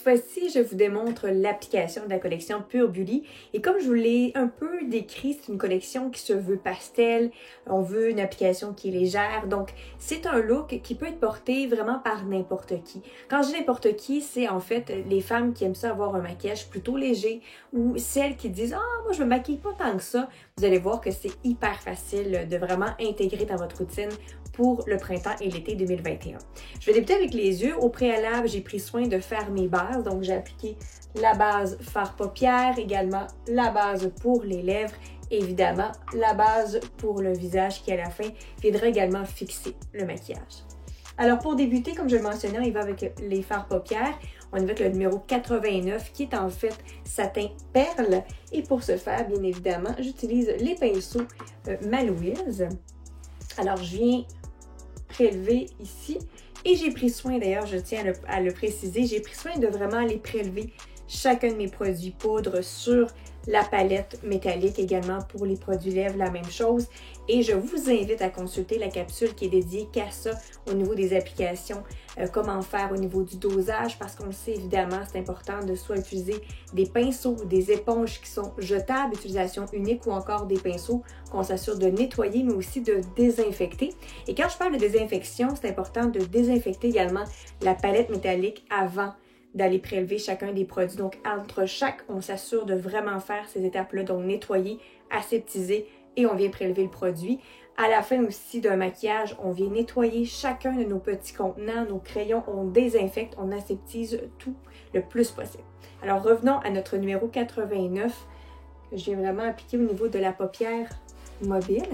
cette fois-ci, je vous démontre l'application de la collection Pure Beauty. Et comme je vous l'ai un peu décrit, c'est une collection qui se veut pastel. On veut une application qui est légère. Donc, c'est un look qui peut être porté vraiment par n'importe qui. Quand je dis n'importe qui, c'est en fait les femmes qui aiment ça avoir un maquillage plutôt léger ou celles qui disent « Ah, moi je me maquille pas tant que ça ». Vous allez voir que c'est hyper facile de vraiment intégrer dans votre routine pour le printemps et l'été 2021. Je vais débuter avec les yeux. Au préalable, j'ai pris soin de faire mes bases. Donc, j'ai appliqué la base fard paupières, également la base pour les lèvres, évidemment la base pour le visage qui, à la fin, viendra également fixer le maquillage. Alors, pour débuter, comme je le mentionnais, on y va avec les fards paupières. On y va avec le numéro 89 qui est en fait satin perle. Et pour ce faire, bien évidemment, j'utilise les pinceaux Malouise. Alors, je viens prélever ici et j'ai pris soin, d'ailleurs, je tiens à le préciser, j'ai pris soin de vraiment les prélever chacun de mes produits poudre sur la palette métallique, également pour les produits lèvres, la même chose. Et je vous invite à consulter la capsule qui est dédiée qu'à ça au niveau des applications, comment faire au niveau du dosage, parce qu'on le sait évidemment, c'est important de soit utiliser des pinceaux, des éponges qui sont jetables, utilisation unique, ou encore des pinceaux qu'on s'assure de nettoyer, mais aussi de désinfecter. Et quand je parle de désinfection, c'est important de désinfecter également la palette métallique avant d'aller prélever chacun des produits. Donc, entre chaque, on s'assure de vraiment faire ces étapes-là, donc nettoyer, aseptiser et on vient prélever le produit. À la fin aussi d'un maquillage, on vient nettoyer chacun de nos petits contenants, nos crayons, on désinfecte, on aseptise tout le plus possible. Alors, revenons à notre numéro 89, que je viens vraiment appliquer au niveau de la paupière mobile.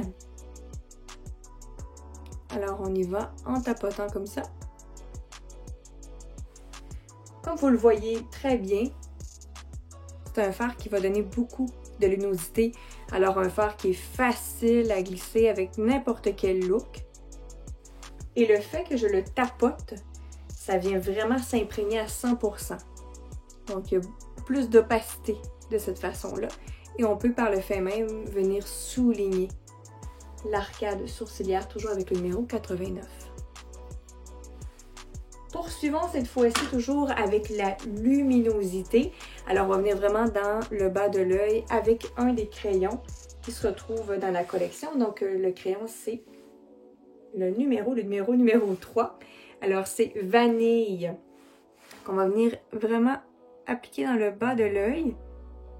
Alors, on y va en tapotant comme ça. Comme vous le voyez très bien, c'est un fard qui va donner beaucoup de luminosité. Alors un fard qui est facile à glisser avec n'importe quel look. Et le fait que je le tapote, ça vient vraiment s'imprégner à 100%. Donc il y a plus d'opacité de cette façon-là. Et on peut par le fait même venir souligner l'arcade sourcilière, toujours avec le numéro 89. Poursuivons cette fois-ci toujours avec la luminosité. Alors, on va venir vraiment dans le bas de l'œil avec un des crayons qui se retrouve dans la collection. Donc, le crayon, c'est le numéro 3. Alors, c'est Vanille qu'on va venir vraiment appliquer dans le bas de l'œil.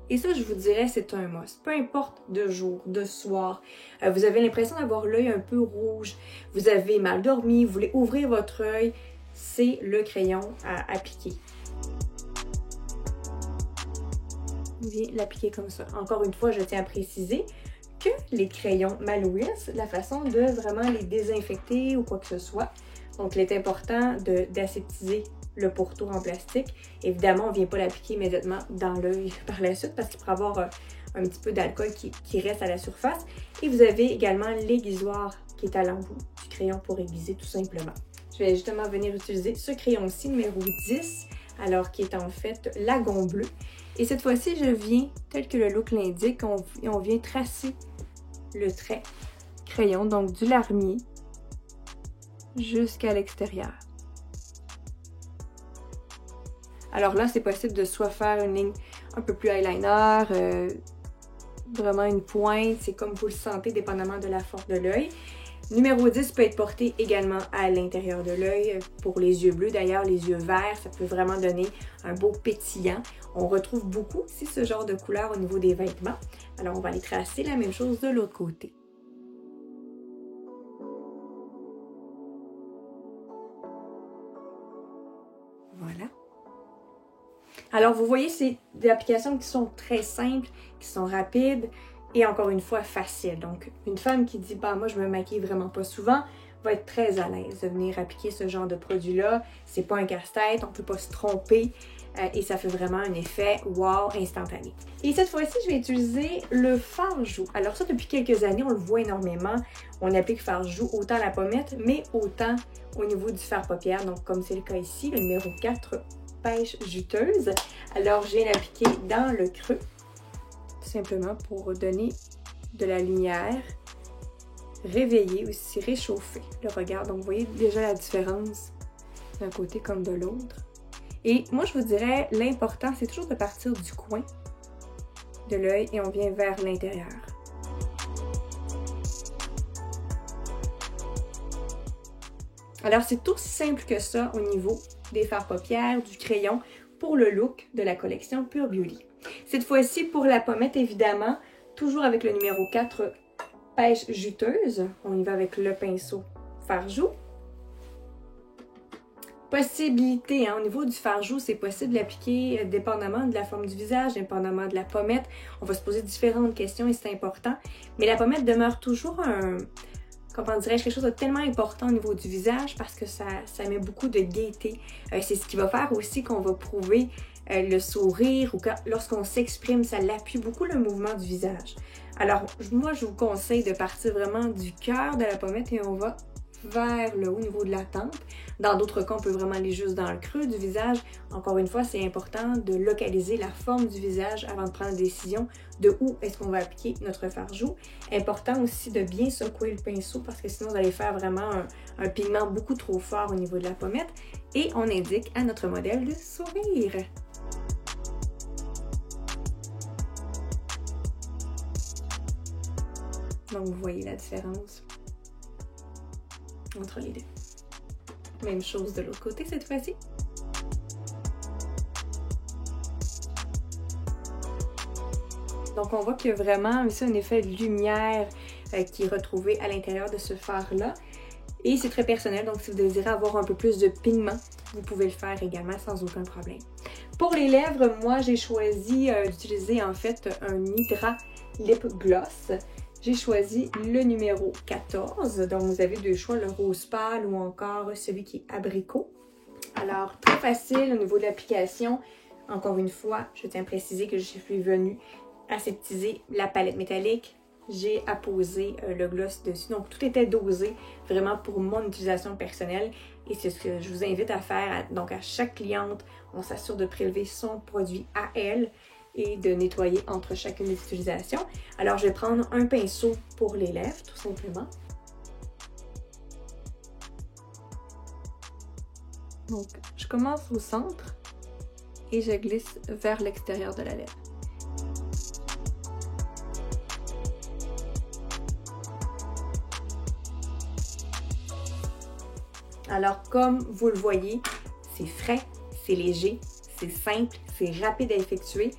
Et ça, je vous dirais, c'est un must. Peu importe de jour, de soir, vous avez l'impression d'avoir l'œil un peu rouge, vous avez mal dormi, vous voulez ouvrir votre œil, c'est le crayon à appliquer. On vient l'appliquer comme ça. Encore une fois, je tiens à préciser que les crayons Malouise, la façon de vraiment les désinfecter ou quoi que ce soit. Donc, il est important d'aseptiser le pourtour en plastique. Évidemment, on ne vient pas l'appliquer immédiatement dans l'œil par la suite parce qu'il pourrait avoir un petit peu d'alcool qui reste à la surface. Et vous avez également l'aiguisoir qui est à l'embout du crayon pour aiguiser tout simplement. Je vais justement venir utiliser ce crayon-ci, numéro 10, alors qui est en fait lagon bleu. Et cette fois-ci, je viens, tel que le look l'indique, on vient tracer le trait crayon, donc du larmier jusqu'à l'extérieur. Alors là, c'est possible de soit faire une ligne un peu plus eyeliner, vraiment une pointe, c'est comme vous le sentez, dépendamment de la forme de l'œil. Numéro 10 peut être porté également à l'intérieur de l'œil pour les yeux bleus. D'ailleurs, les yeux verts, ça peut vraiment donner un beau pétillant. On retrouve beaucoup aussi ce genre de couleur au niveau des vêtements. Alors, on va aller tracer la même chose de l'autre côté. Voilà. Alors, vous voyez, c'est des applications qui sont très simples, qui sont rapides. Et encore une fois, facile. Donc, une femme qui dit « bah moi, je me maquille vraiment pas souvent », va être très à l'aise de venir appliquer ce genre de produit-là. C'est pas un casse-tête, on peut pas se tromper et ça fait vraiment un effet wow instantané. Et cette fois-ci, je vais utiliser le fard joue. Alors ça, depuis quelques années, on le voit énormément. On applique fard joue autant à la pommette, mais autant au niveau du fard paupière. Donc, comme c'est le cas ici, le numéro 4, pêche juteuse. Alors, je viens l'appliquer dans le creux. Simplement pour donner de la lumière, réveiller aussi, réchauffer le regard. Donc, vous voyez déjà la différence d'un côté comme de l'autre. Et moi, je vous dirais, l'important, c'est toujours de partir du coin de l'œil et on vient vers l'intérieur. Alors, c'est aussi simple que ça au niveau des fards paupières, du crayon, pour le look de la collection Pure Beauty. Cette fois-ci, pour la pommette, évidemment, toujours avec le numéro 4, pêche juteuse. On y va avec le pinceau fard-joue. Possibilité, au niveau du fard-joue, c'est possible de l'appliquer dépendamment de la forme du visage, dépendamment de la pommette. On va se poser différentes questions et c'est important. Mais la pommette demeure toujours comment dirais-je, quelque chose de tellement important au niveau du visage parce que ça met beaucoup de gaieté. C'est ce qui va faire aussi qu'on va prouver le sourire ou lorsqu'on s'exprime, ça l'appuie beaucoup le mouvement du visage. Alors, moi, je vous conseille de partir vraiment du cœur de la pommette et on va vers le haut niveau de la tempe. Dans d'autres cas, on peut vraiment aller juste dans le creux du visage. Encore une fois, c'est important de localiser la forme du visage avant de prendre la décision de où est-ce qu'on va appliquer notre fard-joue. Important aussi de bien secouer le pinceau parce que sinon vous allez faire vraiment un pigment beaucoup trop fort au niveau de la pommette. Et on indique à notre modèle de sourire. Donc vous voyez la différence entre les deux. Même chose de l'autre côté cette fois-ci. Donc on voit qu'il y a vraiment ici un effet de lumière qui est retrouvé à l'intérieur de ce fard-là. Et c'est très personnel, donc si vous désirez avoir un peu plus de pigment, vous pouvez le faire également sans aucun problème. Pour les lèvres, moi j'ai choisi d'utiliser en fait un Hydra Lip Gloss. J'ai choisi le numéro 14, donc vous avez deux choix, le rose pâle ou encore celui qui est abricot. Alors, très facile au niveau de l'application. Encore une fois, je tiens à préciser que je suis venue aseptiser la palette métallique. J'ai apposé le gloss dessus, donc tout était dosé vraiment pour mon utilisation personnelle. Et c'est ce que je vous invite à faire. Donc, à chaque cliente, on s'assure de prélever son produit à elle et de nettoyer entre chacune des utilisations. Alors, je vais prendre un pinceau pour les lèvres, tout simplement. Donc, je commence au centre et je glisse vers l'extérieur de la lèvre. Alors, comme vous le voyez, c'est frais, c'est léger, c'est simple, c'est rapide à effectuer.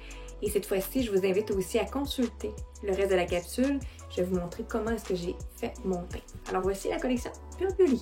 Et cette fois-ci, je vous invite aussi à consulter le reste de la capsule. Je vais vous montrer comment est-ce que j'ai fait mon teint. Alors voici la collection Pure Beauty.